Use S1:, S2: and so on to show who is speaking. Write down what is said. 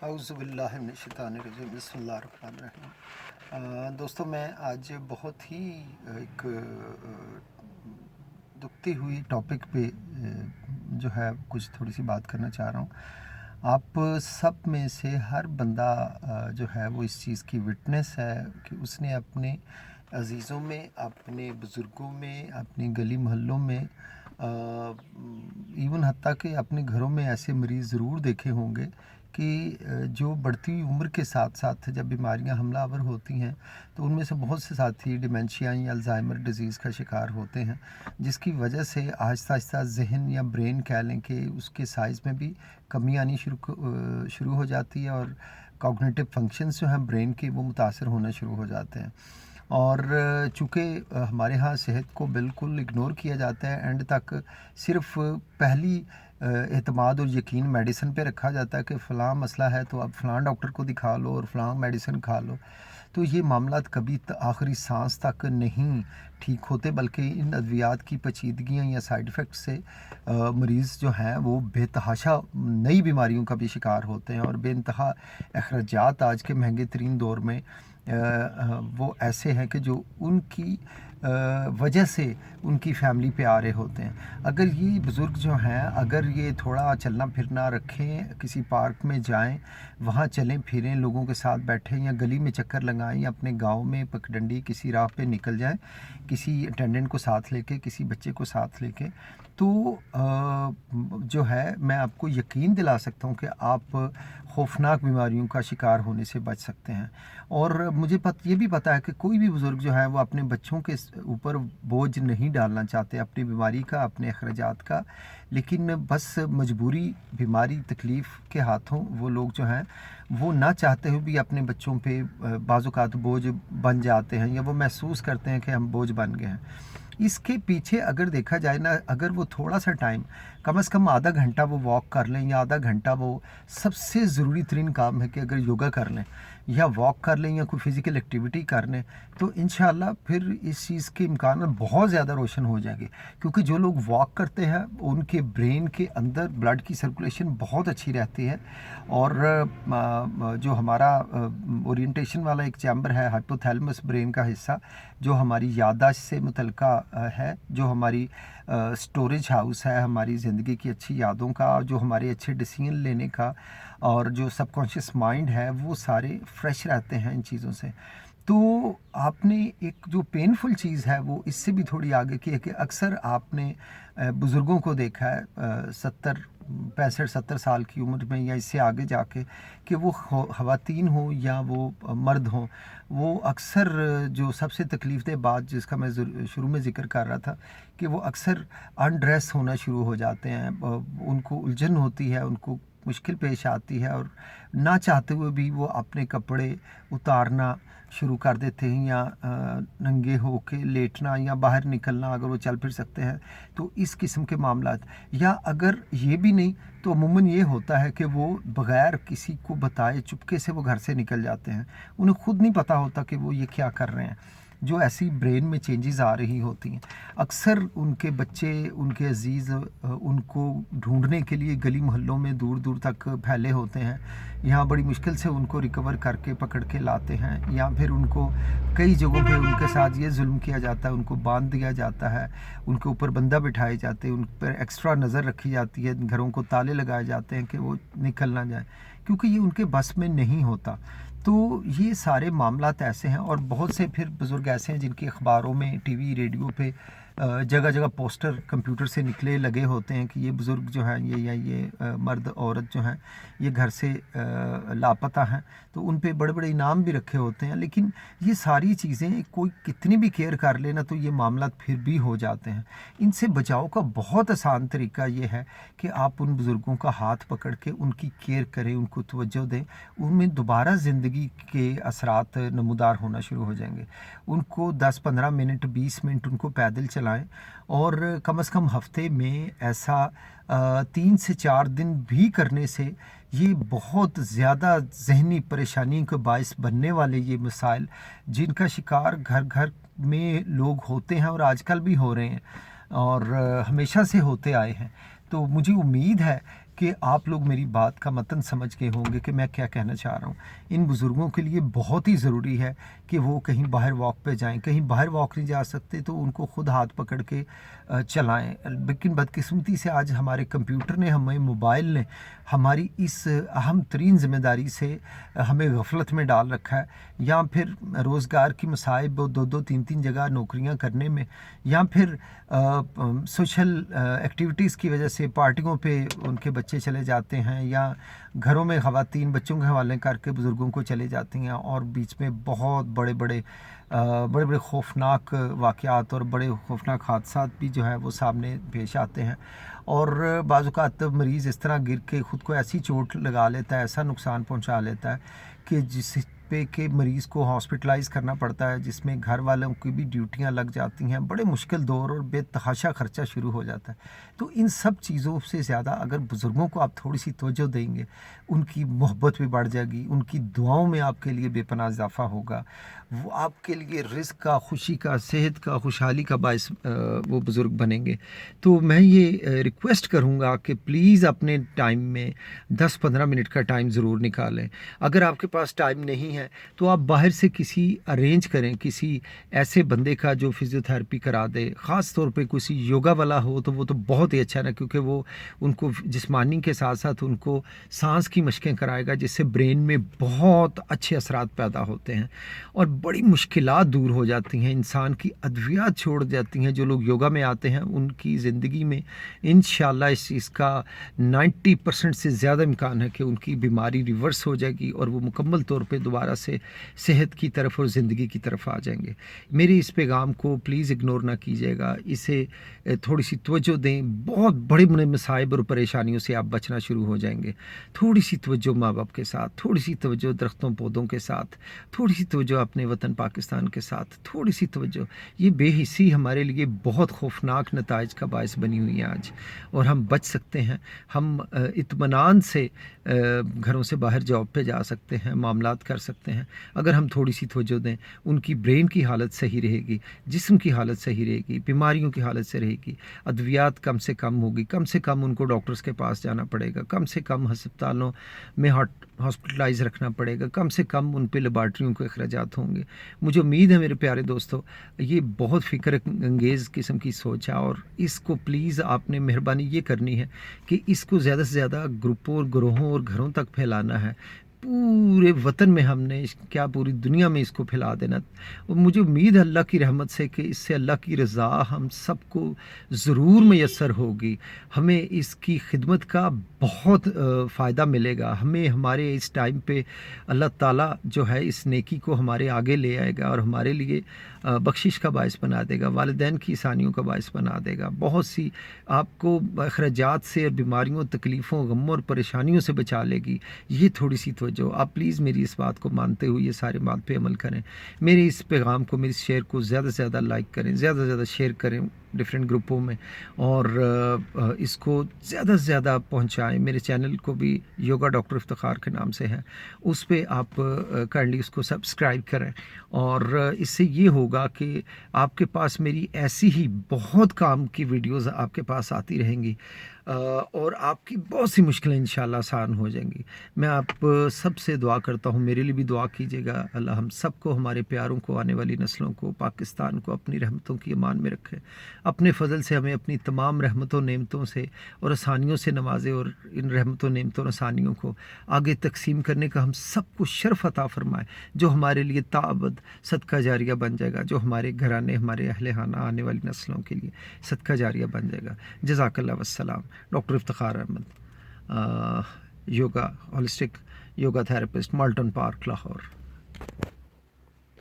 S1: अऊज़ु बिल्लाहि मिनश्शैतानिर्रजीम बिस्मिल्लाहिर्रहमानिर्रहीम। दोस्तों, मैं आज बहुत ही एक दुखती हुई टॉपिक पे जो है कुछ थोड़ी सी बात करना चाह रहा हूँ। आप सब में से हर बंदा जो है वो इस चीज़ की विटनेस है कि उसने अपने अज़ीज़ों में, अपने बुज़ुर्गों में, अपने गली मोहल्लों में, इवन हत्ता कि अपने घरों में ऐसे मरीज़ ज़रूर देखे होंगे कि जो बढ़ती हुई उम्र के साथ साथ जब बीमारियां हमलावर होती हैं तो उनमें से बहुत से साथी डिमेंशिया या अल्ज़ाइमर डिज़ीज़ का शिकार होते हैं, जिसकी वजह से आहिस्ता आहिस्ता जहन या ब्रेन कह लें कि उसके साइज़ में भी कमी आनी शुरू हो जाती है और कॉग्निटिव फंक्शंस जो हैं ब्रेन के वो मुतासर होना शुरू हो जाते हैं। और चूँकि हमारे यहाँ सेहत को बिल्कुल इग्नोर किया जाता है, एंड तक सिर्फ पहली एतमाद और यकीन मेडिसिन पे रखा जाता है कि फ़लाँ मसला है तो अब फ़लाँ डॉक्टर को दिखा लो और फ़लाँ मेडिसिन खा लो, तो ये मामलात कभी आखिरी सांस तक नहीं ठीक होते, बल्कि इन अद्वियात की पेचीदगियाँ या साइड इफ़ेक्ट से मरीज़ जो हैं वो बेतहाशा नई बीमारियों का भी शिकार होते हैं और बेइंतहा अखराजात आज के महंगे तरीन दौर में वो ऐसे हैं कि जो उनकी वजह से उनकी फैमिली पे आ रहे होते हैं। अगर ये बुज़ुर्ग जो हैं, अगर ये थोड़ा चलना फिरना रखें, किसी पार्क में जाएं, वहाँ चलें फिरें, लोगों के साथ बैठें या गली में चक्कर लगाएं या अपने गांव में पगडंडी किसी राह पे निकल जाएं, किसी अटेंडेंट को साथ लेके, किसी बच्चे को साथ लेके, तो जो है मैं आपको यकीन दिला सकता हूँ कि आप खौफनाक बीमारियों का शिकार होने से बच सकते हैं। और मुझे ये भी पता है कि कोई भी बुज़ुर्ग जो है वो अपने बच्चों के ऊपर बोझ नहीं डालना चाहते अपनी बीमारी का, अपने अखराजात का, लेकिन बस मजबूरी, बीमारी, तकलीफ़ के हाथों वो लोग जो हैं वो ना चाहते हुए भी अपने बच्चों पे बाज़ औक़ात बोझ बन जाते हैं या वो महसूस करते हैं कि हम बोझ बन गए हैं। इसके पीछे अगर देखा जाए ना, अगर वो थोड़ा सा टाइम, कम से कम आधा घंटा वो वॉक कर लें या आधा घंटा वो, सबसे ज़रूरी तरीन काम है कि अगर योगा कर लें या वॉक कर लें या कोई फ़िज़िकल एक्टिविटी कर लें तो इंशाल्लाह फिर इस चीज़ के इम्कान बहुत ज़्यादा रोशन हो जाएंगे। क्योंकि जो लोग वॉक करते हैं उनके ब्रेन के अंदर ब्लड की सर्कुलेशन बहुत अच्छी रहती है और जो हमारा ओरिएंटेशन वाला एक चैम्बर है, हाइपोथैलेमस ब्रेन का हिस्सा, जो हमारी याददाश्त से मुतल्लिका है, जो हमारी स्टोरेज हाउस है हमारी ज़िंदगी की अच्छी यादों का, जो हमारे अच्छे डिसीजन लेने का, और जो सबकॉन्शियस माइंड है, वो सारे फ्रेश रहते हैं इन चीज़ों से। तो आपने एक जो पेनफुल चीज़ है वो इससे भी थोड़ी आगे की है कि अक्सर आपने बुज़ुर्गों को देखा है 65-70 साल की उम्र में या इससे आगे जाके, कि वो ख़वातीन हो या वो मर्द हों, वो अक्सर जो सबसे तकलीफ़देह बात जिसका मैं शुरू में ज़िक्र कर रहा था कि वो अक्सर अनड्रेस होना शुरू हो जाते हैं, उनको उलझन होती है, उनको मुश्किल पेश आती है और ना चाहते हुए भी वो अपने कपड़े उतारना शुरू कर देते हैं या नंगे होके लेटना या बाहर निकलना, अगर वो चल फिर सकते हैं तो इस किस्म के मामलात। या अगर ये भी नहीं तो अमूमन ये होता है कि वो बग़ैर किसी को बताए चुपके से वो घर से निकल जाते हैं, उन्हें खुद नहीं पता होता कि वो ये क्या कर रहे हैं। जो ऐसी ब्रेन में चेंजेस आ रही होती हैं, अक्सर उनके बच्चे, उनके अजीज़ उनको ढूंढने के लिए गली मोहल्लों में दूर दूर तक फैले होते हैं, यहाँ बड़ी मुश्किल से उनको रिकवर करके पकड़ के लाते हैं, या फिर उनको कई जगहों पे उनके साथ ये जुल्म किया जाता है, उनको बांध दिया जाता है, उनके ऊपर बंदा बिठाए जाते हैं, उन पर एक्स्ट्रा नज़र रखी जाती है, घरों को ताले लगाए जाते हैं कि वो निकल ना जाए, क्योंकि ये उनके बस में नहीं होता। तो ये सारे मामलात ऐसे हैं और बहुत से फिर बुज़ुर्ग ऐसे हैं जिनकी अखबारों में, टीवी, रेडियो पे जगह जगह पोस्टर कंप्यूटर से निकले लगे होते हैं कि ये बुज़ुर्ग जो हैं ये मर्द औरत जो हैं ये घर से लापता हैं, तो उन पे बड़े बड़े इनाम भी रखे होते हैं। लेकिन ये सारी चीज़ें कोई कितनी भी केयर कर लेना तो ये मामलात फिर भी हो जाते हैं। इनसे बचाव का बहुत आसान तरीका ये है कि आप उन बुज़ुर्गों का हाथ पकड़ के उनकी केयर करें, उनको तवज्जो दें, उनमें दोबारा ज़िंदगी के असरात नमूदार होना शुरू हो जाएंगे। उनको 10-15 मिनट, 20 मिनट उनको पैदल चलाएं और कम से कम हफ्ते में ऐसा 3 से 4 दिन भी करने से ये बहुत ज़्यादा ज़हनी परेशानी का बायस बनने वाले ये मसाइल जिनका शिकार घर घर में लोग होते हैं और आजकल भी हो रहे हैं और हमेशा से होते आए हैं, तो मुझे उम्मीद है کہ آپ لوگ میری بات کا متن سمجھ گئے ہوں گے کہ میں کیا کہنا چاہ رہا ہوں. ان بزرگوں کے لیے بہت ہی ضروری ہے کہ وہ کہیں باہر واک پہ جائیں. کہیں باہر واک نہیں جا سکتے تو ان کو خود ہاتھ پکڑ کے چلائیں. لیکن بدقسمتی سے آج ہمارے کمپیوٹر نے، ہمیں موبائل نے ہماری اس اہم ترین ذمہ داری سے ہمیں غفلت میں ڈال رکھا ہے. یا پھر روزگار کی مصائب، 2-2 3-3 جگہ نوکریاں کرنے میں، یا پھر سوشل ایکٹیویٹیز کی وجہ سے پارٹیوں پہ ان کے بچے چلے جاتے ہیں، یا گھروں میں خواتین بچوں کے حوالے کر کے بزرگوں کو چلے جاتی ہیں، اور بیچ میں بہت بڑے بڑے خوفناک واقعات اور بڑے خوفناک حادثات بھی جو ہے وہ سامنے پیش آتے ہیں. اور بعض اوقات مریض اس طرح گر کے خود کو ایسی چوٹ لگا لیتا ہے، ایسا نقصان پہنچا لیتا ہے کہ جس پہ کہ مریض کو ہاسپٹلائز کرنا پڑتا ہے، جس میں گھر والوں کی بھی ڈیوٹیاں لگ جاتی ہیں. بڑے مشکل دور اور بے تحاشا خرچہ شروع ہو جاتا ہے. تو ان سب چیزوں سے زیادہ اگر بزرگوں کو آپ تھوڑی سی توجہ دیں گے، ان کی محبت بھی بڑھ جائے گی، ان کی دعاؤں میں آپ کے لیے بے پناہ اضافہ ہوگا. وہ آپ کے لیے رزق کا، خوشی کا، صحت کا، خوشحالی کا باعث وہ بزرگ بنیں گے. تو میں یہ ریکویسٹ کروں گا کہ پلیز اپنے ٹائم میں 10-15 منٹ کا ٹائم ضرور نکالیں. اگر آپ کے پاس ٹائم نہیں ہے تو آپ باہر سے کسی ارینج کریں، کسی ایسے بندے کا جو فزیوتھراپی کرا دے. خاص طور پہ کسی یوگا والا ہو تو وہ تو بہت ہی اچھا ہے، کیونکہ وہ ان کو جسمانی کے ساتھ ساتھ ان کو سانس کی مشقیں کرائے گا، جس سے برین میں بہت اچھے اثرات پیدا ہوتے ہیں اور بڑی مشکلات دور ہو جاتی ہیں. انسان کی ادویات چھوڑ جاتی ہیں. جو لوگ یوگا میں آتے ہیں ان کی زندگی میں انشاءاللہ اس چیز کا 90% سے زیادہ امکان ہے کہ ان کی بیماری ریورس ہو جائے گی اور وہ مکمل طور پہ دوبارہ سے صحت کی طرف اور زندگی کی طرف آ جائیں گے. میری اس پیغام کو پلیز اگنور نہ کیجیے گا، اسے تھوڑی سی توجہ دیں. بہت بڑے بڑے مصائب اور پریشانیوں سے آپ بچنا شروع ہو جائیں گے. تھوڑی سی توجہ ماں باپ کے ساتھ، تھوڑی سی توجہ درختوں پودوں کے ساتھ، تھوڑی سی توجہ اپنے وطن پاکستان کے ساتھ، تھوڑی سی توجہ. یہ بے حسی ہمارے لیے بہت خوفناک نتائج کا باعث بنی ہوئی ہے آج، اور ہم بچ سکتے ہیں. ہم اطمینان سے گھروں سے باہر جاب پہ جا سکتے ہیں، معاملات کر سکتے ہیں اگر ہم تھوڑی سی توجہ دیں. ان کی برین کی حالت صحیح رہے گی، جسم کی حالت صحیح رہے گی، بیماریوں کی حالت سے رہے گی، ادویات کم سے کم ہوگی، کم سے کم ان کو ڈاکٹرز کے پاس جانا پڑے گا، کم سے کم ہسپتالوں میں ہاسپٹلائز رکھنا پڑے گا، کم سے کم ان پہ لیبارٹریوں کے اخراجات ہوں گے. مجھے امید ہے میرے پیارے دوستو، یہ بہت فکر انگیز قسم کی سوچ ہے، اور اس کو پلیز آپ نے مہربانی یہ کرنی ہے کہ اس کو زیادہ سے زیادہ گروپوں اور گروہوں اور گھروں تک پھیلانا ہے. پورے وطن میں ہم نے کیا پوری دنیا میں اس کو پھیلا دینا. اور مجھے امید ہے اللہ کی رحمت سے کہ اس سے اللہ کی رضا ہم سب کو ضرور میسر ہوگی. ہمیں اس کی خدمت کا بہت فائدہ ملے گا. ہمیں ہمارے اس ٹائم پہ اللہ تعالیٰ جو ہے اس نیکی کو ہمارے آگے لے آئے گا اور ہمارے لیے بخشش کا باعث بنا دے گا، والدین کی آسانیوں کا باعث بنا دے گا. بہت سی آپ کو اخراجات سے اور بیماریوں، تکلیفوں، غموں اور پریشانیوں سے بچا لے گی. یہ تھوڑی سی توجہ آپ پلیز میری اس بات کو مانتے ہوئے یہ سارے بات پہ عمل کریں. میرے اس پیغام کو، میری شیئر کو زیادہ سے زیادہ لائک کریں، زیادہ سے زیادہ شیئر کریں ڈفرینٹ گروپوں میں، اور اس کو زیادہ سے زیادہ پہنچائیں. میرے چینل کو بھی یوگا ڈاکٹر افتخار کے نام سے ہے، اس پہ آپ کائنڈلی اس کو سبسکرائب کریں. اور اس سے یہ ہوگا کہ آپ کے پاس میری ایسی ہی بہت کام کی ویڈیوز آپ کے پاس آتی رہیں گی، اور آپ کی بہت سی مشکلیں انشاءاللہ آسان ہو جائیں گی. میں آپ سب سے دعا کرتا ہوں، میرے لیے بھی دعا کیجیے گا. اللہ ہم سب کو، ہمارے پیاروں کو، آنے والی نسلوں کو، پاکستان کو اپنی رحمتوں کی امان میں رکھے. اپنے فضل سے ہمیں اپنی تمام رحمتوں، نعمتوں سے اور آسانیوں سے نوازے، اور ان رحمتوں، نعمتوں اور آسانیوں کو آگے تقسیم کرنے کا ہم سب کو شرف عطا فرمائے، جو ہمارے لیے تابد صدقہ جاریہ بن جائے گا، جو ہمارے گھرانے، ہمارے اہل خانہ، آنے والی نسلوں کے لیے صدقہ جاریہ بن جائے گا. جزاک اللہ والسلام. Doctor Iftikhar Ahmad, yoga holistic yoga therapist, Malton park, Lahore.